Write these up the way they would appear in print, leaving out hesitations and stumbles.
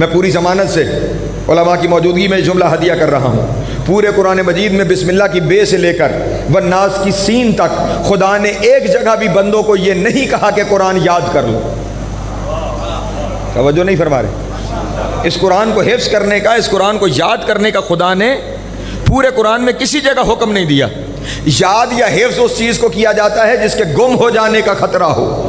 میں پوری ضمانت سے علماء کی موجودگی میں جملہ ہدیہ کر رہا ہوں، پورے قرآن مجید میں بسم اللہ کی بے سے لے کر والناس کی سین تک خدا نے ایک جگہ بھی بندوں کو یہ نہیں کہا کہ قرآن یاد کر لو۔ توجہ نہیں فرما رہے؟ اس قرآن کو حفظ کرنے کا، اس قرآن کو یاد کرنے کا خدا نے پورے قرآن میں کسی جگہ حکم نہیں دیا۔ یاد یا حفظ اس چیز کو کیا جاتا ہے جس کے گم ہو جانے کا خطرہ ہو۔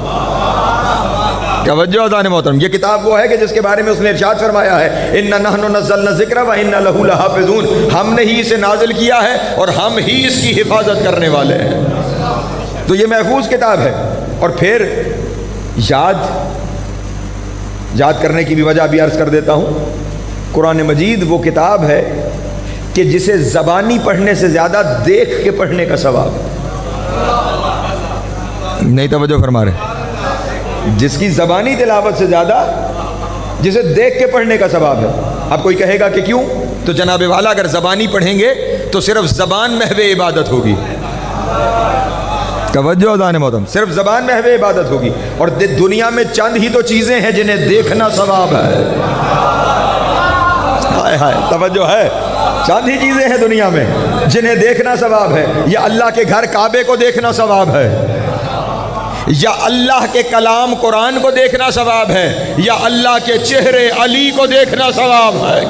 توجہ دان محترم، یہ کتاب وہ ہے کہ جس کے بارے میں اس نے ارشاد فرمایا ہے اِنَّا نَحْنُ نَزَّلْنَا الذِّكْرَ وَإِنَّا لَهُ لَحَافِظُونَ، ہم نے ہی اسے نازل کیا ہے اور ہم ہی اس کی حفاظت کرنے والے ہیں۔ تو یہ محفوظ کتاب ہے۔ اور پھر یاد کرنے کی بھی وجہ بھی عرض کر دیتا ہوں، قرآن مجید وہ کتاب ہے کہ جسے زبانی پڑھنے سے زیادہ دیکھ کے پڑھنے کا ثواب ہے۔ نہیں توجہ فرما رہے؟ جس کی زبانی تلاوت سے زیادہ جسے دیکھ کے پڑھنے کا ثواب ہے۔ اب کوئی کہے گا کہ کیوں؟ تو جناب والا اگر زبانی پڑھیں گے تو صرف زبان محو عبادت ہوگی۔ توجہ اذان محترم، صرف زبان محو عبادت ہوگی، اور دنیا میں چند ہی تو چیزیں ہیں جنہیں دیکھنا ثواب ہے۔ ہائے ہائے، توجہ ہے؟ چند ہی چیزیں ہیں دنیا میں جنہیں دیکھنا ثواب ہے۔ یا اللہ کے گھر کعبے کو دیکھنا ثواب ہے، یا اللہ کے کلام قرآن کو دیکھنا ثواب ہے، یا اللہ کے چہرے علی کو دیکھنا ثواب ہے۔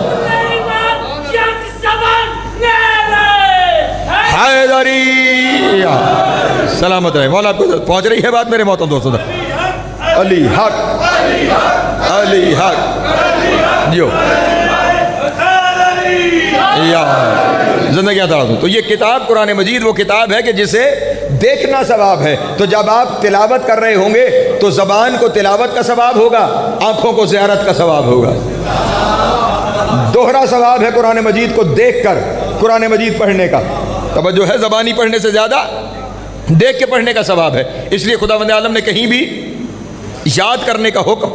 حیدری سلامت رہے مولا، آپ کو پہنچ رہی ہے بات میرے محترم دوستوں؟ علی حق، علی حق جیو یا زندگی عطا دوں۔ تو یہ کتاب قرآن مجید وہ کتاب ہے کہ جسے دیکھنا ثواب ہے۔ تو جب آپ تلاوت کر رہے ہوں گے تو زبان کو تلاوت کا ثواب ہوگا، آنکھوں کو زیارت کا ثواب ہوگا۔ دوہرا ثواب ہے قرآن مجید کو دیکھ کر قرآن مجید پڑھنے کا۔ توجہ ہے؟ زبانی پڑھنے سے زیادہ دیکھ کے پڑھنے کا ثواب ہے۔ اس لیے خداوند عالم نے کہیں بھی یاد کرنے کا حکم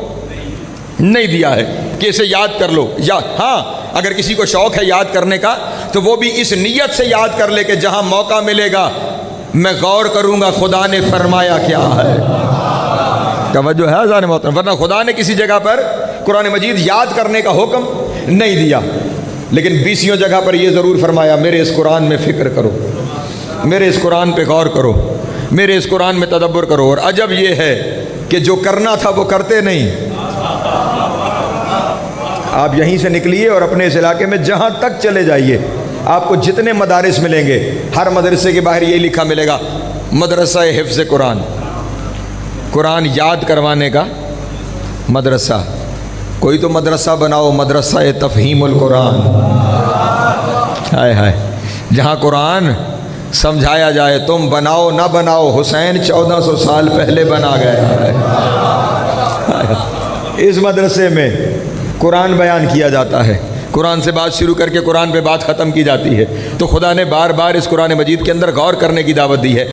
نہیں دیا ہے کہ اسے یاد کر لو۔ یا ہاں، اگر کسی کو شوق ہے یاد کرنے کا تو وہ بھی اس نیت سے یاد کر لے کہ جہاں موقع ملے گا میں غور کروں گا خدا نے فرمایا کیا ہے۔ توجہ ہے اذان محترم؟ ورنہ خدا نے کسی جگہ پر قرآن مجید یاد کرنے کا حکم نہیں دیا، لیکن 20 جگہ پر یہ ضرور فرمایا میرے اس قرآن میں فکر کرو، میرے اس قرآن پہ غور کرو، میرے اس قرآن میں تدبر کرو۔ اور عجب یہ ہے کہ جو کرنا تھا وہ کرتے نہیں۔ آپ یہیں سے نکلیے اور اپنے اس علاقے میں جہاں تک چلے جائیے، آپ کو جتنے مدارس ملیں گے ہر مدرسے کے باہر یہ لکھا ملے گا مدرسہ حفظ قرآن، قرآن یاد کروانے کا مدرسہ۔ کوئی تو مدرسہ بناؤ، مدرسہ تفہیم القرآن، ہائے ہائے، جہاں قرآن سمجھایا جائے۔ تم بناؤ نہ بناؤ، حسین 1400 سال پہلے بنا گئے۔ اس مدرسے میں قرآن بیان کیا جاتا ہے، قرآن سے بات شروع کر کے قرآن پہ بات ختم کی جاتی ہے۔ تو خدا نے بار بار اس قرآن مجید کے اندر غور کرنے کی دعوت دی ہے۔